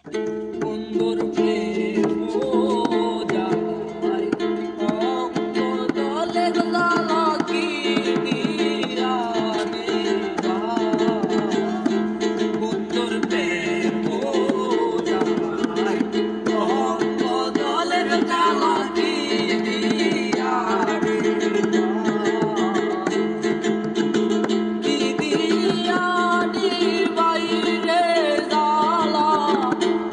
বন্ধুর প্রেম জাগায় অঙ্গ দলে জ্বালা কি দিয়া দেবা। বন্ধুর প্রেম জাগায় অঙ্গ দলে জ্বালা কি দিয়া দেবা। কি দিয়া দিবাইরে জ্বালা,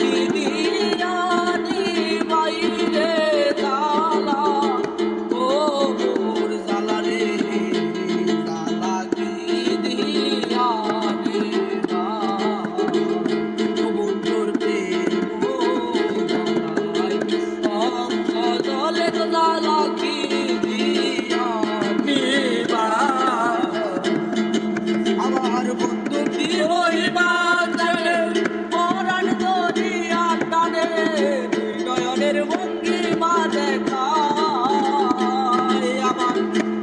কি দিয়া দিবাইরে জ্বালা, ও মোর জ্বালা রে জ্বালা কি দিয়া দিবা। ও বন্ধুর প্রেম জ্বালায় অঙ্গ দলে জ্বালা কি দিয়া দিবা। আমার বন্ধু কি হইবা জানে পরাণ দরিয়া টানে, দুই নয়নের ভঙ্গিমা দেখায়। আমার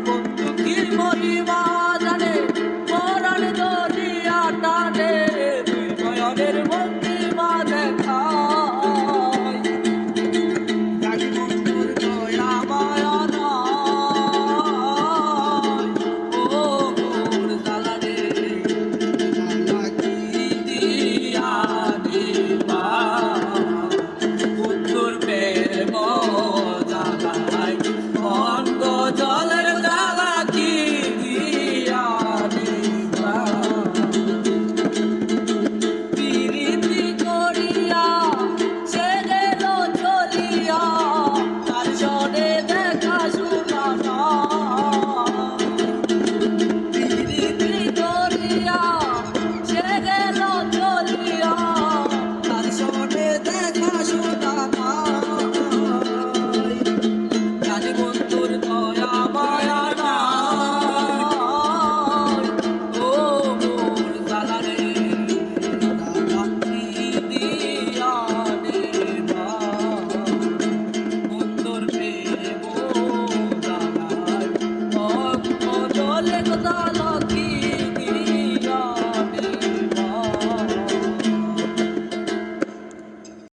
বন্ধু কি হইবা জানে পরাণ দরিয়া টানে, দুই নয়নের ভঙ্গিমা দেখায়। জানি বন্ধুর দয়া মায়া নাই, ও মোর জ্বালা রে জ্বালা কি দিয়া দিবা। বন্ধুর প্রেম জ্বালায় অঙ্গ জলের জ্বালা কি দিয়া দিবা। প্রীতি করিয়া সে গেল চলিয়া, তার সনে দেখা শোনা নাই। প্রীতি করিয়া সে গেল চলিয়া, তার সনে দেখা শোনা নাই। জানি বন্ধুর দয়া মায়া নাই, ও মোর জ্বালা রে জ্বালা কি দিয়া দেবা। বন্ধুর প্রেম জ্বালায় অঙ্গ দলে জ্বালা